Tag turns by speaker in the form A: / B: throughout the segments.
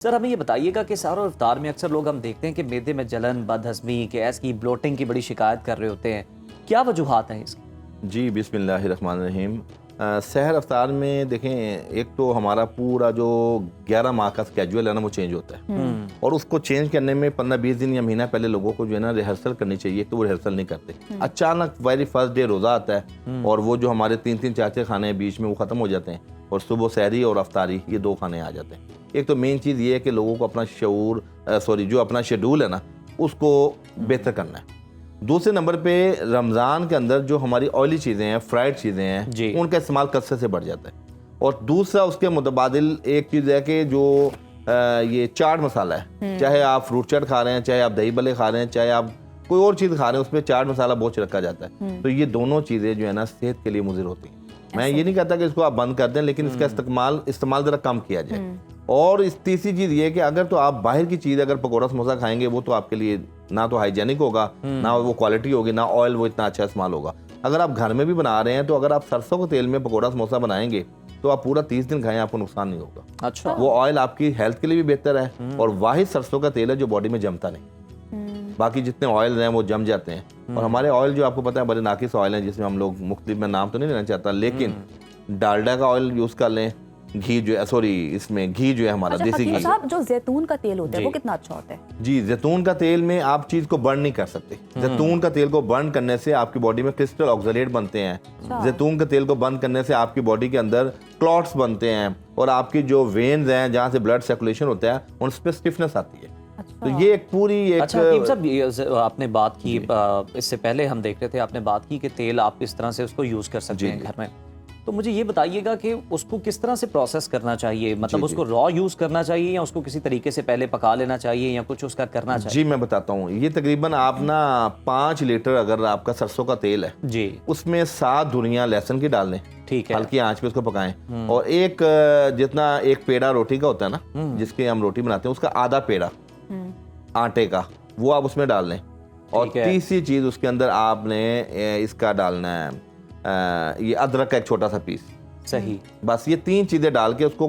A: Sir हमें ये बताइएगा कि सहर और इफ्तार में अक्सर लोग हम देखते हैं कि मैदे में जलन, बदहज़मी, गैस की, ब्लोटिंग की बड़ी शिकायत कर रहे होते हैं। क्या वजूहात हैं इसकी?
B: जी बिस्मिल्लाहिर्रहमानिर्रहीम। सहर अफ्तार में देखें, एक तो हमारा पूरा जो 11 माह का स्केड्यूल है ना, वो चेंज होता है और उसको चेंज करने में 15-20 दिन या महीना पहले लोगों को जो है ना रिहर्सल करनी चाहिए, तो वो रिहर्सल नहीं करते। अचानक वेरी फर्स्ट डे रोज़ा आता है और वो जो हमारे 3-3 4-4 खाने हैं बीच में वो ख़त्म हो जाते हैं और सुबह सहरी और अफ्तारी ये 2 खाने आ जाते हैं। एक तो मेन चीज़ ये है कि लोगों को अपना जो अपना शेड्यूल है ना उसको बेहतर करना है। दूसरे नंबर पे रमज़ान के अंदर जो हमारी ऑयली चीज़ें हैं, फ्राइड चीज़ें हैं, उनका इस्तेमाल कसरत से बढ़ जाता है। और दूसरा उसके मुतबादिल एक चीज़ है कि जो ये चाट मसाला है, चाहे आप फ्रूट चाट खा रहे हैं, चाहे आप दही भल्ले खा रहे हैं, चाहे आप कोई और चीज़ खा रहे हैं, उसमें चाट मसाला बहुत रखा जाता है। तो ये दोनों चीज़ें जो है ना सेहत के लिए मुज़िर होती हैं। मैं ये नहीं कहता कि इसको आप बंद कर दें, लेकिन इसका इस्तेमाल ज़रा कम किया जाए। और इस तीसरी चीज़ ये है कि अगर तो आप बाहर की चीज़ अगर पकौड़ा समोसा खाएंगे, वो तो आपके लिए ना तो हाइजेनिक होगा, ना वो क्वालिटी होगी, ना ऑयल वो इतना अच्छा इस्तेमाल होगा। अगर आप घर में भी बना रहे हैं तो अगर आप सरसों के तेल में पकौड़ा समोसा बनाएंगे तो आप पूरा 30 दिन खाएं, आपको नुकसान नहीं होगा।
A: अच्छा,
B: वो ऑयल आपकी हेल्थ के लिए भी बेहतर है और वाहिद सरसों का तेल है जो बॉडी में जमता नहीं। बाकी जितने ऑयल हैं वो जम जाते हैं। और हमारे ऑयल जो आपको पता है बड़े नाकिस ऑयल हैं, जिसमें हम लोग मुख्तलिफ, में नाम तो नहीं लेना चाहता, लेकिन डालडा का ऑयल यूज़ कर लें, घी जो है इसमें घी जो है हमारा देसी घी।
C: साहब, जो जैतून का तेल होता है वो कितना अच्छा होता है?
B: जी, जैतून का तेल में आप चीज़ को बर्न नहीं कर सकते। जैतून का तेल को बर्न करने से आपकी बॉडी में क्रिस्टल ऑक्सलेट बनते हैं। जैतून का तेल को बर्न करने से आपकी बॉडी के अंदर क्लॉट्स बनते हैं और आपकी जो वेन्स हैं जहाँ से ब्लड सर्कुलेशन होता है उन पर स्टिफनेस आती है। तो ये एक पूरी एक
A: हकीम साहब, आपने बात की, इससे पहले हम देख रहे थे, आपने बात की कि तेल आप इस तरह से उसको यूज़ कर सकते हैं घर में। तो मुझे ये बताइएगा कि उसको किस तरह से प्रोसेस करना चाहिए, मतलब उसको रॉ यूज करना चाहिए या उसको किसी तरीके से पहले पका लेना चाहिए या कुछ उसका करना चाहिए?
B: जी मैं बताता हूँ। ये तकरीबन आप ना 5 लीटर अगर आपका सरसों का तेल है
A: जी,
B: उसमें 7 धुनिया लहसुन की डाल लें,
A: ठीक है,
B: हल्की आंच पे उसको पकाएं। और एक जितना एक पेड़ा रोटी का होता है ना, जिसके हम रोटी बनाते हैं, उसका आधा पेड़ा आटे का वो आप उसमें डाल लें। और तीसरी चीज उसके अंदर आपने इसका डालना है ये अदरक का एक छोटा सा पीस।
A: सही,
B: बस ये 3 चीजें डाल के उसको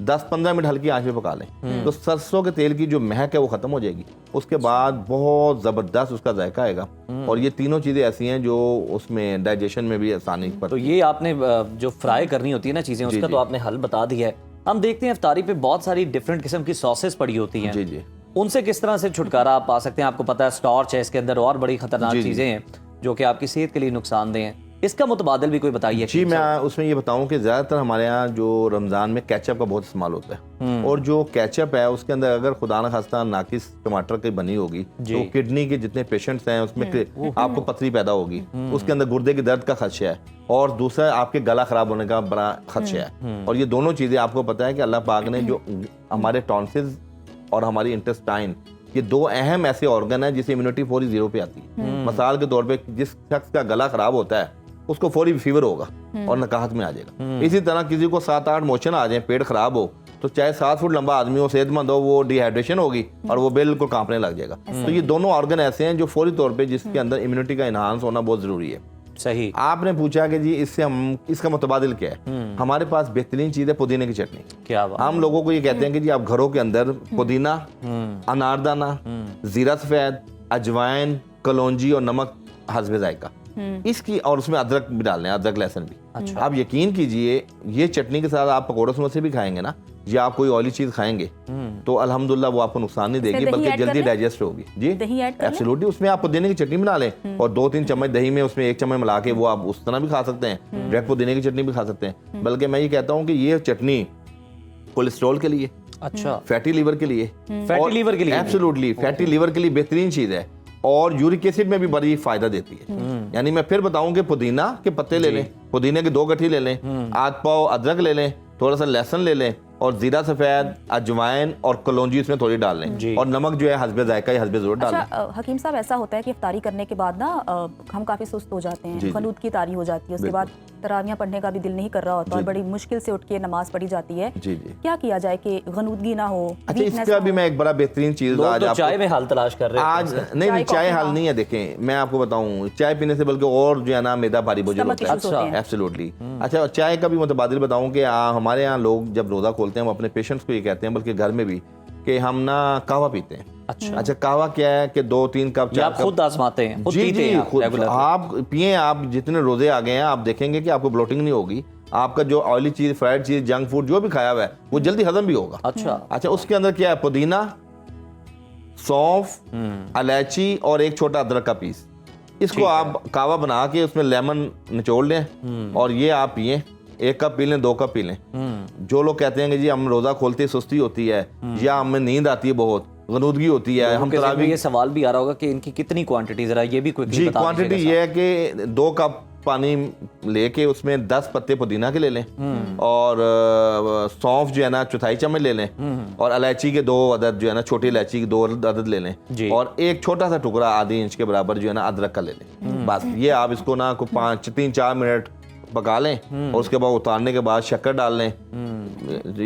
B: 10-15 मिनट हल्की आंच पे पका लें। तो सरसों के तेल की जो महक है वो खत्म हो जाएगी। उसके बाद बहुत जबरदस्त उसका जायका आएगा और ये तीनों चीजें ऐसी हैं जो उसमें डाइजेशन में भी आसानी पर।
A: तो ये आपने जो फ्राई करनी होती है ना चीजें, उसका तो आपने हल बता दिया है। हम देखते हैं इफ्तारी पे बहुत सारी डिफरेंट किस्म की सॉसेस पड़ी होती हैं।
B: जी जी,
A: उनसे किस तरह से छुटकारा आप पा सकते हैं? आपको पता है स्टार्च है इसके अंदर और बड़ी खतरनाक चीजें हैं जो कि आपकी सेहत के लिए नुकसानदेह हैं। इसका मुतबादिल भी कोई बताइए।
B: जी मैं उसमें ये बताऊं कि ज़्यादातर हमारे यहाँ जो रमज़ान में केचप का बहुत इस्तेमाल होता है और जो केचप है उसके अंदर अगर खुदा न खास्ता नाकिस टमाटर की बनी होगी तो किडनी के जितने पेशेंट्स हैं उसमें आपको पथरी पैदा होगी, उसके अंदर गुर्दे के दर्द का खदशा है और दूसरा आपके गला खराब होने का बड़ा खदशा है। और ये दोनों चीज़ें आपको पता है कि अल्लाह पाक ने जो हमारे टॉन्सिल्स और हमारी इंटेस्टाइन, ये 2 अहम ऐसे ऑर्गन हैं जिससे इम्यूनिटी फौरी 0 पे आती है। मिसाल के तौर पे जिस शख्स का गला खराब होता है उसको फौरी फीवर होगा और नकाहत में आ जाएगा। इसी तरह किसी को 7-8 मोशन आ जाए, पेट खराब हो, तो चाहे 7 फुट लंबा आदमी हो, सेहतमंद हो, वो डिहाइड्रेशन होगी और वो बिल्कुल कांपने लग जाएगा। तो ये दोनों ऑर्गन ऐसे हैं जो फौरी तौर पे जिसके अंदर इम्यूनिटी का इनहांस होना बहुत जरूरी है।
A: सही, आपने
B: आपने पूछा कि जी इससे हम इसका मुतबादिल क्या है। हमारे पास बेहतरीन चीज है पुदीने की चटनी।
A: क्या बात?
B: हम लोगों को ये कहते हैं कि जी आप घरों के अंदर पुदीना, अनारदाना, जीरा सफेद, अजवाइन, कलौंजी और नमक हस्बे जायका इसकी, और उसमें अदरक भी डालना है, अदरक लहसुन भी। अच्छा। आप यकीन कीजिए ये चटनी के साथ आप पकौड़े समोसे भी खाएंगे ना, या आप कोई ऑयली चीज खाएंगे तो अल्हम्दुलिल्लाह वो आपको नुकसान नहीं देगी, बल्कि जल्दी डाइजेस्ट होगी। जी एब्सोल्युटली, उसमें आप पुदीने की चटनी बना लें और 2-3 चम्मच दही में उसमें 1 चम्मच मिला के वो आप उस तरह भी खा सकते हैं, डायरेक्ट पुदीने की चटनी भी खा सकते हैं। बल्कि मैं ये कहता हूँ कि ये चटनी कोलेस्ट्रॉल के लिए,
A: अच्छा,
B: फैटी लीवर के लिए,
A: फैटी लीवर के लिए,
B: एब्सोल्युटली फैटी लीवर के लिए बेहतरीन चीज है और यूरिक एसिड में भी बड़ी फायदा देती है। यानी मैं फिर बताऊं कि पुदीना के पत्ते ले लें, पुदीने के 2 गठरी ले लें, आध पाव अदरक ले लें, थोड़ा सा लहसुन ले लें और जीरा सफेद, अजवाइन और कलौंजी इसमें थोड़ी डाल लें और नमक जो है हस्बे जायका या हस्बे ज़रूर डाल लें।
C: हकीम साहब, ऐसा होता है कि इफ्तारी करने के बाद ना हम काफ़ी सुस्त हो जाते हैं, क़ुनूत की तारी हो जाती है, उसके बाद तरावियाँ पढ़ने का भी दिल नहीं कर रहा होता और बड़ी मुश्किल से उठ के नमाज पढ़ी जाती है।
B: जी जी,
C: क्या किया जाए कि ग़नूदगी ना हो?
B: अच्छा, इसका भी मैं एक बड़ा बेहतरीन चीज़ आज
A: तो चाय में हल तलाश कर रहे हैं
B: आज। नहीं, चाय हल नहीं है। देखें मैं आपको बताऊं, चाय पीने से बल्कि और जो है ना मैदा भारी बोझ होता है। एब्सोल्युटली। अच्छा, चाय का भी मुतबादिल बताऊं कि हमारे यहाँ लोग जब रोज़ा खोलते हैं वो अपने पेशेंट्स को ये कहते हैं, बल्कि घर में भी, कि हम ना कहवा पीते हैं।
A: अच्छा
B: कहवा क्या है कि 2-3 कप
A: ये आप खुद आजमाते हैं, खुद
B: जी
A: पीते
B: जी
A: हैं आप
B: खुद
A: रेगुलर?
B: आप पिए। आप जितने रोजे आ गए हैं आप देखेंगे कि आपको ब्लोटिंग नहीं होगी, आपका जो ऑयली चीज, फ्राइड चीज, जंक फूड जो भी खाया हुआ है वो जल्दी हजम भी होगा।
A: अच्छा
B: उसके अंदर क्या है, पुदीना, सौंफ, इलायची और एक छोटा अदरक का पीस, इसको आप कावा बना के उसमें लेमन निचोड़ लें और ये आप पिए। 1 कप पी लें, 2 कप पी लें। जो लोग कहते हैं कि जी हम रोजा खोलते ही सुस्ती होती है या हमें नींद आती है, बहुत गनूदगी होती है, हम
A: तरावी, ये सवाल भी आ रहा होगा कि इनकी कितनी क्वांटिटी, जरा ये भी क्विकली बता दीजिएगा।
B: क्वांटिटी ये है कि 2 कप पानी लेके उसमें 10 पत्ते पुदीना के ले लें और सौंफ जो है ना 1/4 चम्मच ले लें और इलायची के 2 अदद जो है ना, छोटी इलायची के 2 अदद ले लें और एक छोटा सा टुकड़ा आधी इंच के बराबर जो है ना अदरक का ले लें। बस ये आप इसको ना 3-4 मिनट पका लें और उसके बाद उतारने के बाद शक्कर डाल लें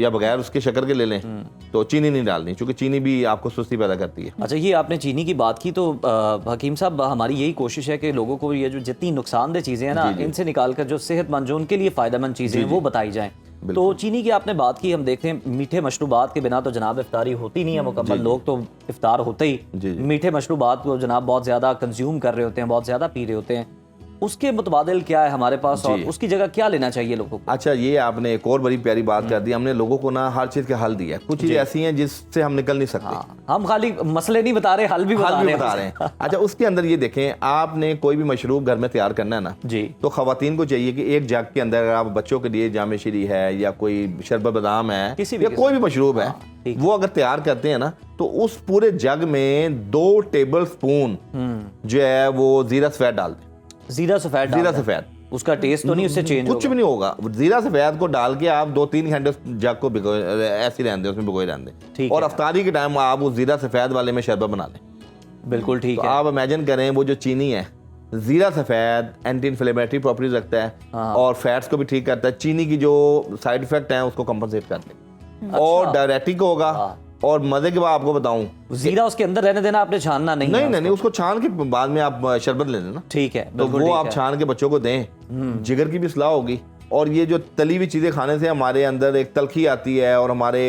B: या बगैर उसके शक्कर के ले लें। तो चीनी नहीं डालनी, क्योंकि चीनी भी आपको सुस्ती पैदा करती है।
A: अच्छा, ये आपने चीनी की बात की तो हकीम साहब, हमारी यही कोशिश है कि लोगों को ये जो जितनी नुकसानदेह चीज़ें हैं ना, इनसे निकाल कर जो सेहतमंद, जो उनके लिए फ़ायदेमंद चीज़ें हैं वो बताई जाएं। तो चीनी की आपने बात की, हम देखते हैं मीठे मशरूबात के बिना तो जनाब इफ्तारी होती नहीं है मुकम्मल। लोग तो इफ्तार होते ही मीठे मशरूबात को जनाब बहुत ज़्यादा कंज्यूम कर रहे होते हैं, बहुत ज़्यादा पी रहे होते हैं। उसके मुतबादिल क्या है हमारे पास और उसकी जगह क्या लेना चाहिए लोगों को?
B: अच्छा, ये आपने एक और बड़ी प्यारी बात कर दी। हमने लोगों को ना हर चीज़ का हल दिया है। कुछ चीज़ें ऐसी हैं जिससे हम निकल नहीं सकते।
A: हम खाली मसले नहीं बता रहे, हल भी बता रहे हैं।
B: अच्छा, उसके अंदर ये देखें, आपने कोई भी मशरूब घर में तैयार करना है ना
A: जी,
B: तो खवातीन को चाहिए कि एक जग के अंदर अगर आप बच्चों के लिए जामे शीरी है या कोई शरबत बादाम है या कोई भी मशरूब है, वो अगर तैयार करते हैं ना तो उस पूरे जग में 2 टेबल स्पून जो है वो जीरा सफेद डाल दें।
A: जीरा सफेद, उसका टेस्ट तो नहीं उससे चेंज
B: कुछ भी नहीं होगा। जीरा सफेद को डाल के आप 2-3 घंटे जग को ऐसे रहने दें, उसमें भिगोए रहने दें और अफ्तारी के टाइम आप उस जीरा सफेद वाले में शरबत बना लें।
A: बिल्कुल ठीक है।
B: आप इमेजिन करें, वो जो चीनी है, जीरा सफेद एंटी इन्फ्लेमेटरी प्रॉपर्टीज रखता है और फैट्स को भी ठीक करता है। चीनी की जो साइड इफेक्ट है उसको कंपनसेट करते हैं और डायरेटिक होगा। और मजे की बात आपको बताऊं,
A: जीरा उसके अंदर रहने देना, आपने छानना नहीं,
B: उसको छान के बाद में आप शरबत ले लेना।
A: ठीक है,
B: तो वो आप छान के बच्चों को दें, जिगर की भी सलाह होगी। और ये जो तली हुई चीजें खाने से हमारे अंदर एक तलखी आती है और हमारे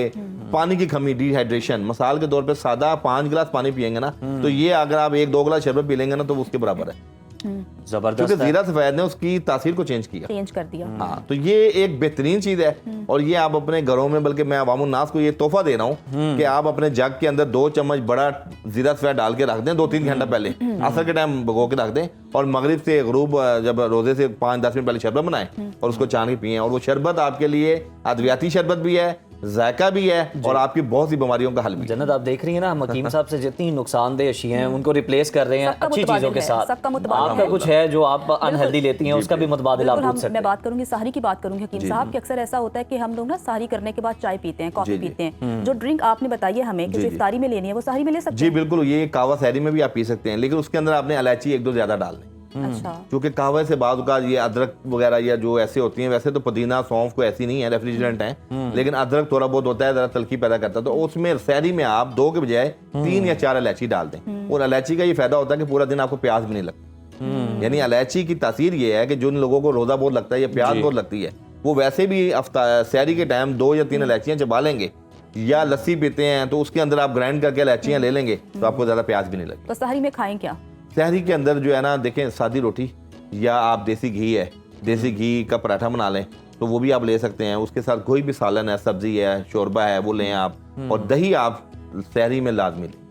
B: पानी की कमी, डिहाइड्रेशन, मिसाल के तौर पे सादा 5 गिलास पानी पियेंगे ना तो ये अगर आप 1-2 गिलास शरबत पी लेंगे ना तो उसके बराबर है।
A: जबरदस्त,
B: क्योंकि जीरा सफेद ने उसकी तासीर को चेंज कर दिया। हाँ, तो ये एक बेहतरीन चीज है और ये आप अपने घरों में, बल्कि मैं अवामुन नास को ये तोहफा दे रहा हूँ कि आप अपने जग के अंदर 2 चम्मच बड़ा जीरा सफेद डाल के रख दें 2-3 घंटा पहले, असर के टाइम भगो के रख दें और मगरिब से गरूब जब रोजे से 5-10 मिनट पहले शरबत बनाएं और उसको छान के पिए। और वो शरबत आपके लिए अद्वियाती शरबत भी है, जायका भी है और आपकी बहुत सी बीमारियों का हल भी।
A: जन्नत, आप देख रही हैं ना, हम हकीम साहब से जितनी नुकसानदेह अशियां हैं उनको रिप्लेस कर रहे हैं अच्छी चीजों के साथ। आपका कुछ है जो आप अनहेल्दी लेती हैं, उसका भी मुतबादिल आप पूछ सकते हैं।
C: मैं बात करूंगी सहरी की, बात करूंगी हकीम साहब कि अक्सर ऐसा होता है कि हम लोग ना सहरी करने के बाद चाय पीते हैं, कॉफी पीते हैं। जो ड्रिंक आपने बताई है हमें कि जो इफ्तारी में लेनी है वो सहरी में ले सकते हैं?
B: जी बिल्कुल, ये कहवा सहरी में भी आप पी सकते हैं, लेकिन उसके अंदर आपने इलायची 1-2 ज्यादा डालनी।
C: अच्छा,
B: क्योंकि कहवे से बाद का ये अदरक वगैरह या जो ऐसे होती हैं, वैसे तो पुदीना सौंफ को ऐसी नहीं है, रेफ्रिजरेंट है, लेकिन अदरक थोड़ा बहुत होता है, जरा तलखी पैदा करता है। तो उसमें सहरी में आप 2 के बजाय 3 या 4 इलायची डाल दें। और इलायची का ये फायदा होता है कि पूरा दिन आपको प्यास भी नहीं लगती। यानी इलायची की तासीर ये है कि जिन लोगों को रोजा बहुत लगता है या प्यास बहुत लगती है, वो वैसे भी सहरी के टाइम 2 या 3 इलायचियां चबा लेंगे या लस्सी पीते हैं तो उसके अंदर आप ग्राइंड करके इलायचियां ले लेंगे तो आपको ज्यादा प्यास भी नहीं लगती।
C: तो सहरी में खाएं क्या?
B: सहरी के अंदर जो है ना, देखें, सादी रोटी या आप देसी घी है, देसी घी का पराठा बना लें तो वो भी आप ले सकते हैं। उसके साथ कोई भी सालन है, सब्जी है, शोरबा है, वो लें आप। और दही आप सहरी में लाजमी लें।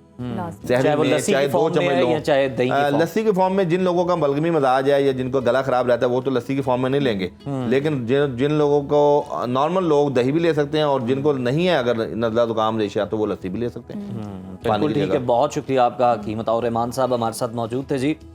A: चाहे वो लस्सी की फॉर्म में है या चाहे दही की फॉर्म।
B: लस्सी के फॉर्म में जिन लोगों का बलगमी मजाज है या जिनको गला खराब रहता है वो तो लस्सी की फॉर्म में नहीं लेंगे, लेकिन जिन लोगों को, नॉर्मल लोग दही भी ले सकते हैं और जिनको नहीं है अगर नज़ला जुकाम रेशा तो वो लस्सी भी ले सकते हैं।
A: बिल्कुल ठीक है, बहुत शुक्रिया आपका हकीम अताउर रहमान साहब हमारे साथ मौजूद थे जी।